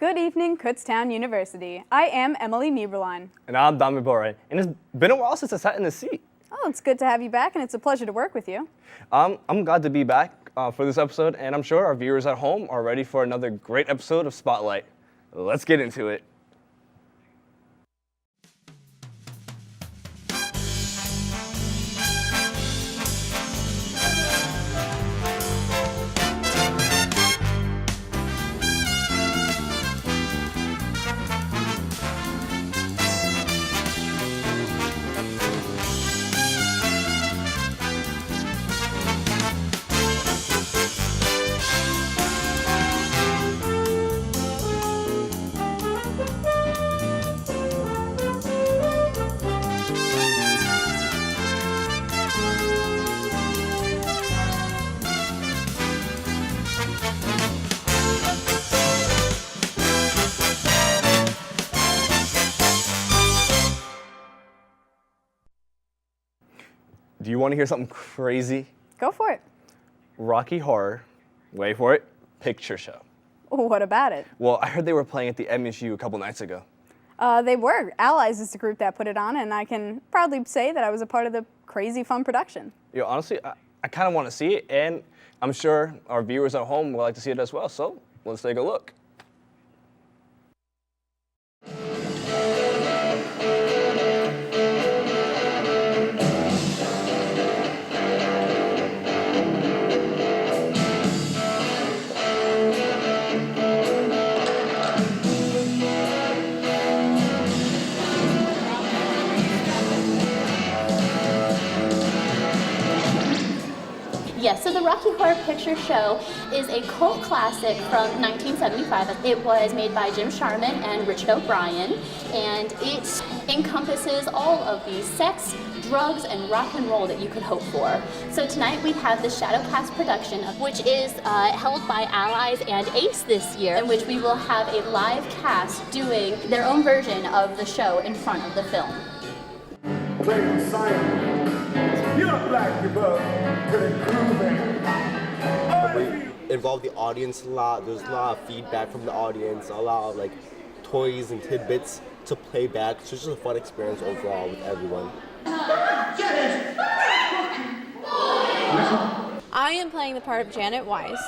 Good evening, Kutztown University. I am Emily Neiberlien. And I'm Dominic Boatwright. And it's been a while since I sat in this seat. Oh, it's good to have you back, and it's a pleasure to work with you. I'm glad to be back for this episode, and I'm sure our viewers at home are ready for another great episode of Spotlight. Let's get into it. Do you want to hear something crazy? Go for it. Rocky Horror, wait for it, picture show. What about it? Well, I heard they were playing at the MSU a couple nights ago. They were. Allies is the group that put it on, and I can proudly say that I was a part of the crazy fun production. You know, honestly, I kind of want to see it, and I'm sure our viewers at home would like to see it as well, so let's take a look. Yes, so the Rocky Horror Picture Show is a cult classic from 1975. It was made by Jim Sharman and Richard O'Brien, and it encompasses all of the sex, drugs, and rock and roll that you could hope for. So tonight we have the Shadowcast production, which is held by Allies and Ace this year, in which we will have a live cast doing their own version of the show in front of the film. Playing Simon, you look like you're pretty groovy. We involve the audience a lot. There's a lot of feedback from the audience, a lot of like toys and tidbits to play back. So it's just a fun experience overall with everyone. I am playing the part of Janet Weiss,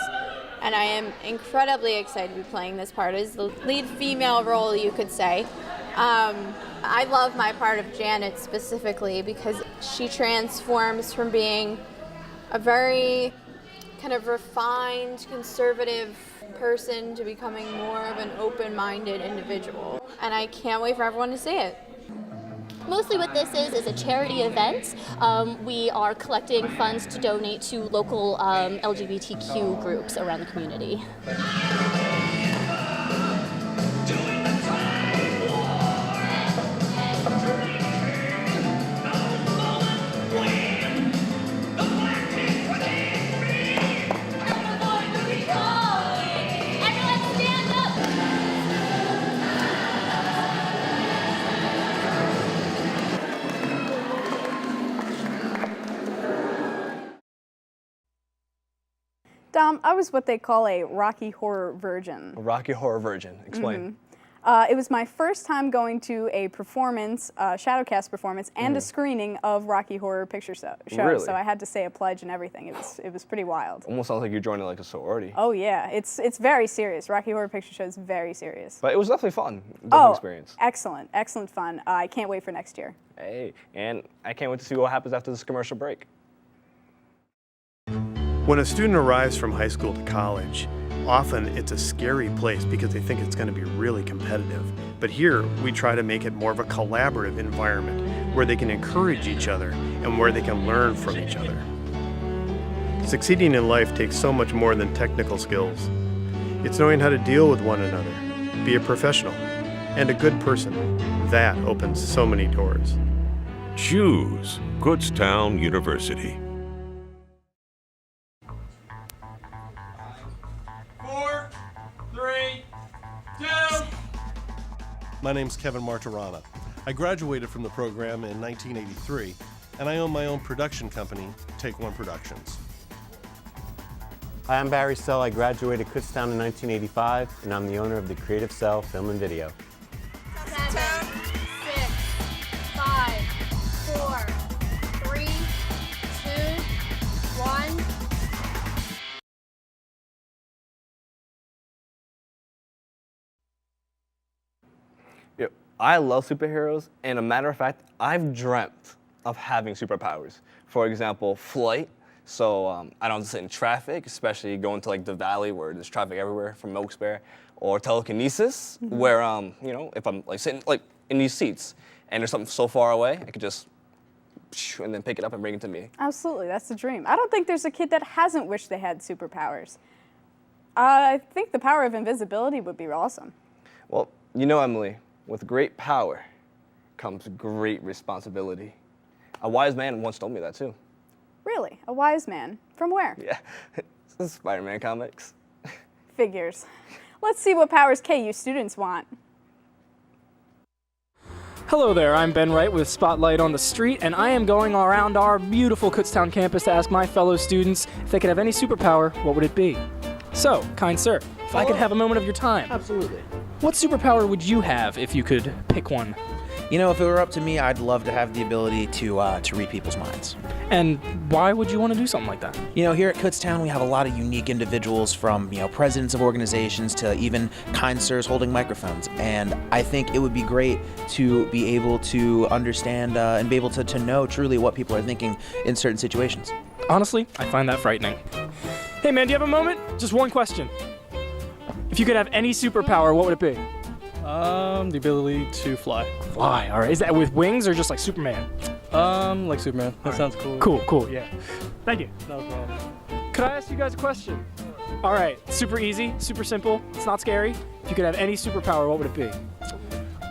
and I am incredibly excited to be playing this part. It's the lead female role, you could say. I love my part of Janet specifically because she transforms from being a very kind of refined, conservative person to becoming more of an open-minded individual. And I can't wait for everyone to see it. Mostly what this is a charity event. We are collecting funds to donate to local LGBTQ groups around the community. Dom, I was what they call a Rocky Horror virgin. A Rocky Horror virgin, explain. It was my first time going to a performance, Shadowcast performance, and a screening of Rocky Horror Picture Show. Really? So I had to say a pledge and everything. It was pretty wild. Almost sounds like you're joining like a sorority. Oh yeah, it's very serious. Rocky Horror Picture Show is very serious. But it was definitely fun. Definitely experience. Excellent fun. I can't wait for next year. Hey, and I can't wait to see what happens after this commercial break. When a student arrives from high school to college, often it's a scary place because they think it's going to be really competitive. But here, we try to make it more of a collaborative environment where they can encourage each other and where they can learn from each other. Succeeding in life takes so much more than technical skills. It's knowing how to deal with one another, be a professional, and a good person. That opens so many doors. Choose Kutztown University. 4, 3, 2. My name's Kevin Martirana. I graduated from the program in 1983, and I own my own production company, Take One Productions. Hi, I'm Barry Sell. I graduated Kutztown in 1985, and I'm the owner of the Creative Cell Film and Video. 7, 6, 5, 4, 3, 2, 1. Yep. I love superheroes, and a matter of fact, I've dreamt of having superpowers. For example, flight, so I don't have to sit in traffic, especially going to like the valley where there's traffic everywhere from Wilkes-Barre, or telekinesis, where you know, if I'm like sitting like in these seats and there's something so far away, I could just and then pick it up and bring it to me. Absolutely, that's the dream. I don't think there's a kid that hasn't wished they had superpowers. I think the power of invisibility would be awesome. Well, you know, Emily, with great power comes great responsibility. A wise man once told me that too. Really? A wise man? From where? Yeah, Spider-Man comics. Figures. Let's see what powers KU students want. Hello there, I'm Ben Wright with Spotlight on the Street, and I am going around our beautiful Kutztown campus to ask my fellow students if they could have any superpower, what would it be? So, kind sir, if I could have a moment of your time. Absolutely. What superpower would you have if you could pick one? You know, if it were up to me, I'd love to have the ability to read people's minds. And why would you want to do something like that? You know, here at Kutztown, we have a lot of unique individuals from, you know, presidents of organizations to even kind sirs holding microphones. And I think it would be great to be able to understand and be able to know truly what people are thinking in certain situations. Honestly, I find that frightening. Hey man, do you have a moment? Just one question. If you could have any superpower, what would it be? The ability to fly. Fly, all right. Is that with wings or just like Superman? Like Superman. That sounds cool. Cool, yeah. Thank you. No problem. Could I ask you guys a question? All right, super easy, super simple. It's not scary. If you could have any superpower, what would it be?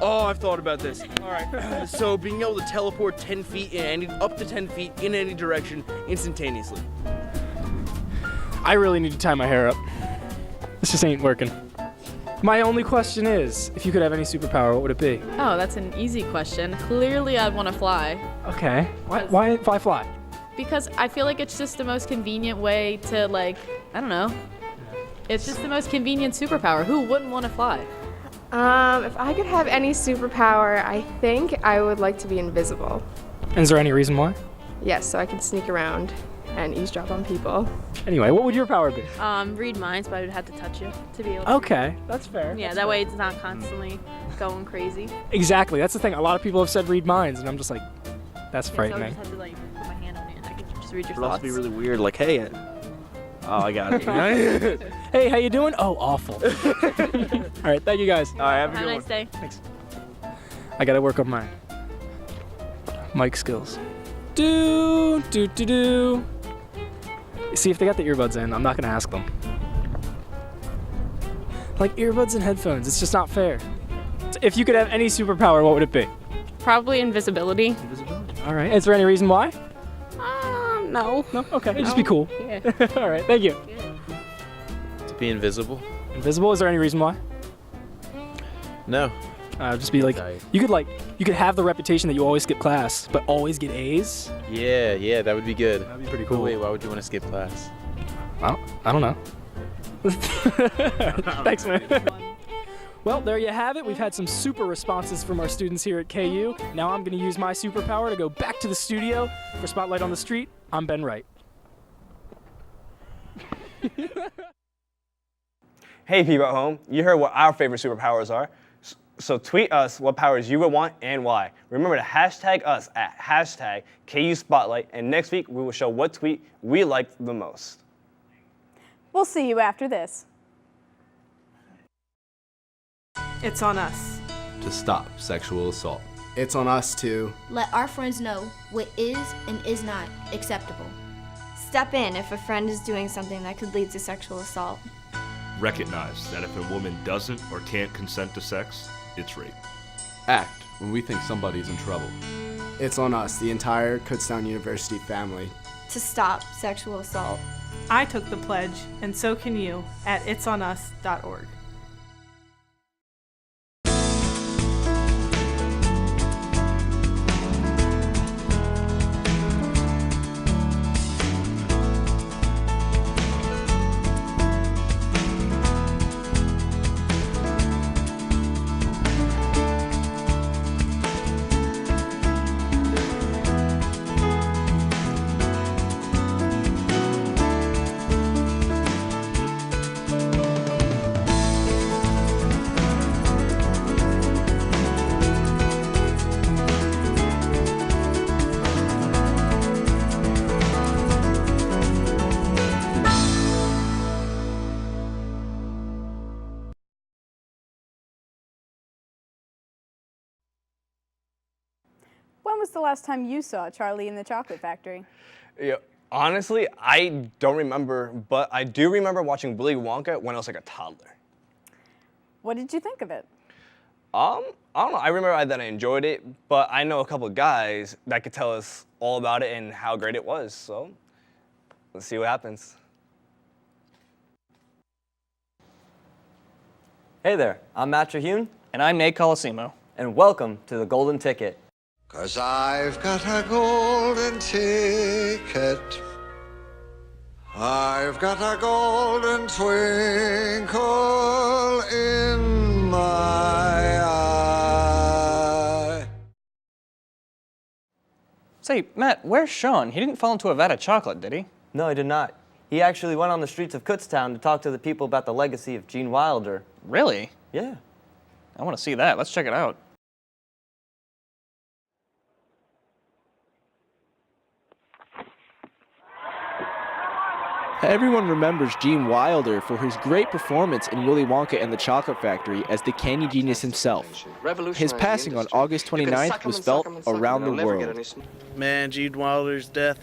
Oh, I've thought about this. All right, so being able to teleport 10 feet up to 10 feet in any direction instantaneously. I really need to tie my hair up. This just ain't working. My only question is, if you could have any superpower, what would it be? Oh, that's an easy question. Clearly, I'd want to fly. Okay. Why fly? Because I feel like it's just the most convenient way to, like, I don't know. It's just the most convenient superpower. Who wouldn't want to fly? If I could have any superpower, I think I would like to be invisible. And is there any reason why? Yes, so I can sneak around and eavesdrop on people. Anyway, what would your power be? Read minds, but I would have to touch you to be able to. Okay, that's fair. Yeah, that way it's not constantly going crazy. Exactly, that's the thing. A lot of people have said read minds, and I'm just like, that's So I frightening. just have to, like, put my hand on it and I can just read your It would also thoughts. be really weird, like, hey, oh, I got it. Hey, how you doing? Oh, awful. All right, thank you guys. All right, have a Have a good nice day. Thanks. I gotta work on my mic skills. Do. See if they got the earbuds in. I'm not gonna ask them. Like earbuds and headphones, it's just not fair. If you could have any superpower, what would it be? Probably invisibility. Invisibility. All right. Is there any reason why? No. No? Okay. It'd just be cool. Yeah. All right. Thank you. To be invisible? Invisible? Is there any reason why? No. Just be like, you could have the reputation that you always skip class, but always get A's. Yeah, that would be good. That'd be pretty cool. Wait, why would you want to skip class? I don't know. Thanks, man. Well, there you have it. We've had some super responses from our students here at KU. Now I'm going to use my superpower to go back to the studio. For Spotlight on the Street, I'm Ben Wright. Hey people at home, you heard what our favorite superpowers are. So tweet us what powers you would want and why. Remember to hashtag us at hashtag KU Spotlight, and next week we will show what tweet we liked the most. We'll see you after this. It's on us to stop sexual assault. It's on us to let our friends know what is and is not acceptable. Step in if a friend is doing something that could lead to sexual assault. Recognize that if a woman doesn't or can't consent to sex, it's rape. Act when we think somebody's in trouble. It's on us, the entire Kutztown University family, to stop sexual assault. I took the pledge, and so can you, at itsonus.org. When was the last time you saw Charlie in the Chocolate Factory? Yeah, honestly, I don't remember, but I do remember watching Willy Wonka when I was like a toddler. What did you think of it? I don't know. I remember that I enjoyed it, but I know a couple of guys that could tell us all about it and how great it was. So let's see what happens. Hey there, I'm Matt Trehune. And I'm Nate Colosimo. And welcome to the Golden Ticket. 'Cause I've got a golden ticket. I've got a golden twinkle in my eye. Say, Matt, where's Sean? He didn't fall into a vat of chocolate, did he? No, he did not. He actually went on the streets of Kutztown to talk to the people about the legacy of Gene Wilder. Really? Yeah. I want to see that. Let's check it out. Everyone remembers Gene Wilder for his great performance in Willy Wonka and the Chocolate Factory as the candy genius himself. His passing on August 29th was felt around the world. Man, Gene Wilder's death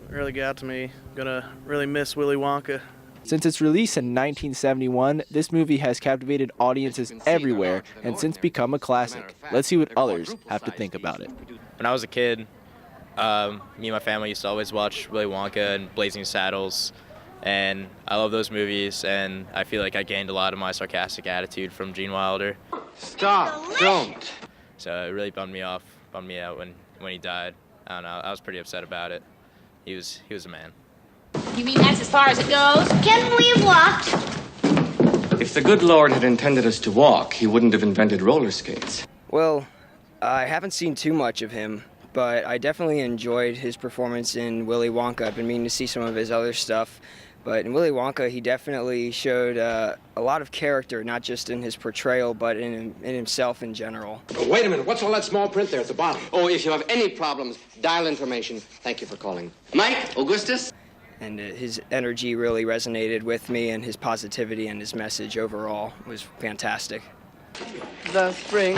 really got to me. Gonna really miss Willy Wonka. Since its release in 1971, this movie has captivated audiences everywhere and since become a classic. Let's see what others have to think about it. When I was a kid, me and my family used to always watch Willy Wonka and Blazing Saddles, and I love those movies, and I feel like I gained a lot of my sarcastic attitude from Gene Wilder. Stop, don't. So it really bummed me out when he died. I don't know, I was pretty upset about it. He was a man. You mean that's as far as it goes? Can we have walked? If the good Lord had intended us to walk, he wouldn't have invented roller skates. Well, I haven't seen too much of him, but I definitely enjoyed his performance in Willy Wonka. I've been meaning to see some of his other stuff. But in Willy Wonka, he definitely showed a lot of character, not just in his portrayal, but in himself in general. Oh, wait a minute, what's all that small print there at the bottom? Oh, if you have any problems, dial information. Thank you for calling. Mike, Augustus? And his energy really resonated with me, and his positivity and his message overall was fantastic. The spring.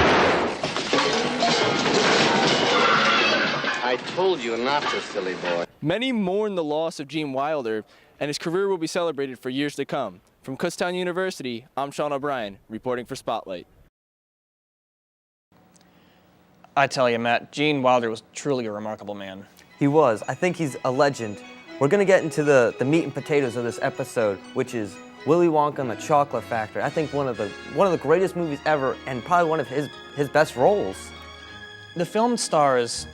I told you not to, silly boy. Many mourn the loss of Gene Wilder, and his career will be celebrated for years to come. From Kutztown University, I'm Sean O'Brien, reporting for Spotlight. I tell you, Matt, Gene Wilder was truly a remarkable man. He was. I think he's a legend. We're going to get into the meat and potatoes of this episode, which is Willy Wonka and the Chocolate Factory. I think one of the greatest movies ever, and probably one of his best roles. The film stars,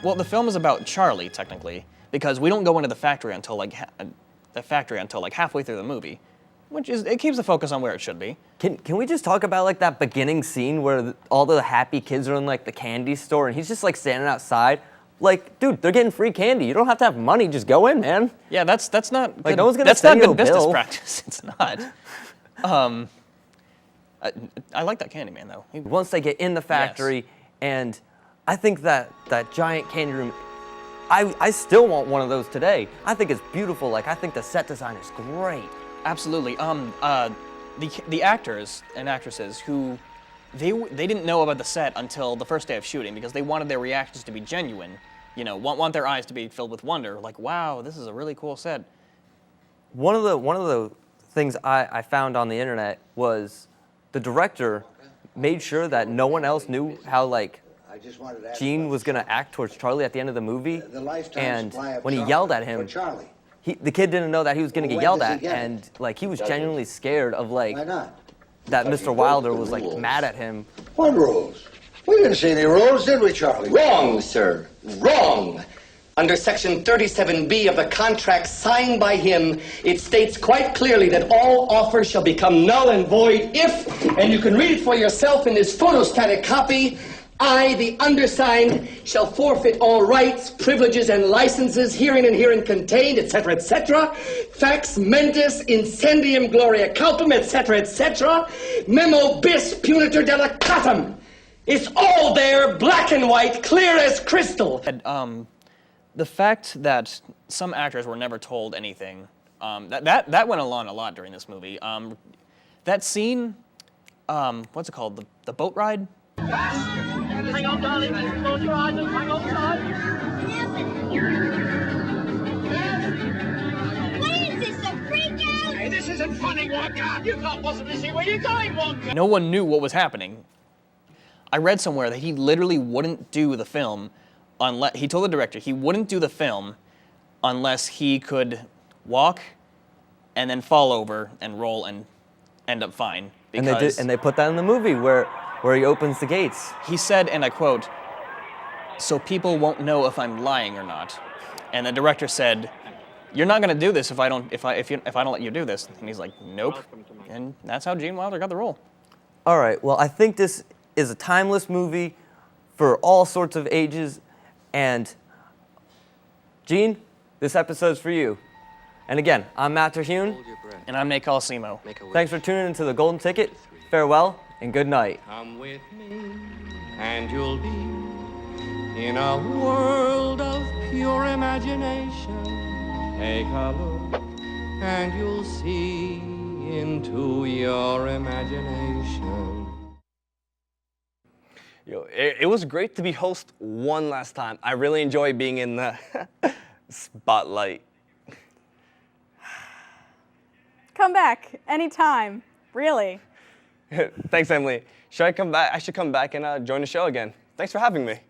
well, the film is about Charlie, technically, because we don't go into the factory until like halfway through the movie, which is, it keeps the focus on where it should be. Can we just talk about like that beginning scene where all the happy kids are in like the candy store and he's just like standing outside? Like, dude, they're getting free candy. You don't have to have money. Just go in, man. Yeah, that's not like good, no one's gonna that's send not you good a business bill. practice. It's not. I like that candy man though. Once they get in the factory, and I think that giant candy room, I still want one of those today. I think it's beautiful. Like, I think the set design is great. Absolutely. The actors and actresses who they didn't know about the set until the first day of shooting because they wanted their reactions to be genuine. You know, want their eyes to be filled with wonder. Like, wow, this is a really cool set. One of the things I found on the internet was the director made sure that no one else knew how like Gene was gonna act towards Charlie at the end of the movie, and when he yelled at him, the kid didn't know that he was gonna get yelled at, and like he was genuinely scared of like that Mr. Wilder was like mad at him. What rules? We didn't see any rules, did we, Charlie? Wrong, sir. Wrong. Under Section 37B of the contract signed by him, it states quite clearly that all offers shall become null and void if, and you can read it for yourself in this photostatic copy, I, the undersigned, shall forfeit all rights, privileges, and licenses herein contained, etc., etc. Fax mentis incendium gloria culpum, etc., etc. Memo bis punitor delicatum. It's all there, black and white, clear as crystal. The fact that some actors were never told anything, that went along a lot during this movie. That scene, what's it called? The boat ride? Hang on, darling. Close your eyes and hang on tight. What is this, a freak out? Hey, this isn't funny, Wonka. You can't possibly see where you're going, Wonka. No one knew what was happening. I read somewhere that he literally wouldn't do the film unless, he told the director he wouldn't do the film unless he could walk and then fall over and roll and end up fine. And they did, and they put that in the movie where he opens the gates. He said, and I quote, "So people won't know if I'm lying or not." And the director said, "You're not going to do this if I don't let you do this." And he's like, "Nope." And that's how Gene Wilder got the role. All right, well, I think this is a timeless movie for all sorts of ages. And Gene, this episode's for you. And again, I'm Matt Terhune. And I'm Nate Colosimo. Thanks for tuning into The Golden Ticket. Farewell and good night. Come with me, and you'll be in a world of pure imagination. Take a look, and you'll see into your imagination. Yo, it was great to be host one last time. I really enjoyed being in the spotlight. Come back anytime, really. Thanks, Emily. Should I come back? I should come back and join the show again. Thanks for having me.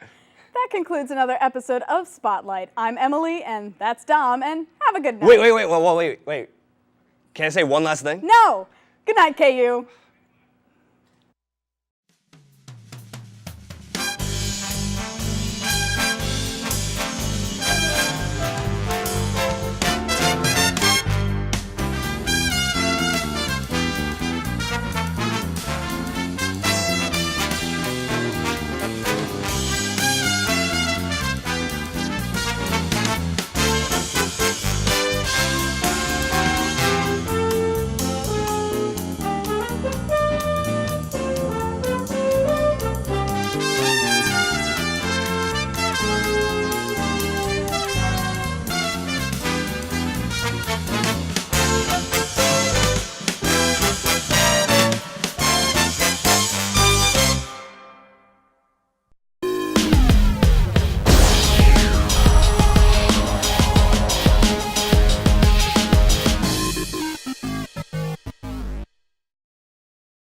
That concludes another episode of Spotlight. I'm Emily, and that's Dom, and have a good night. Wait. Can I say one last thing? No! Good night, KU.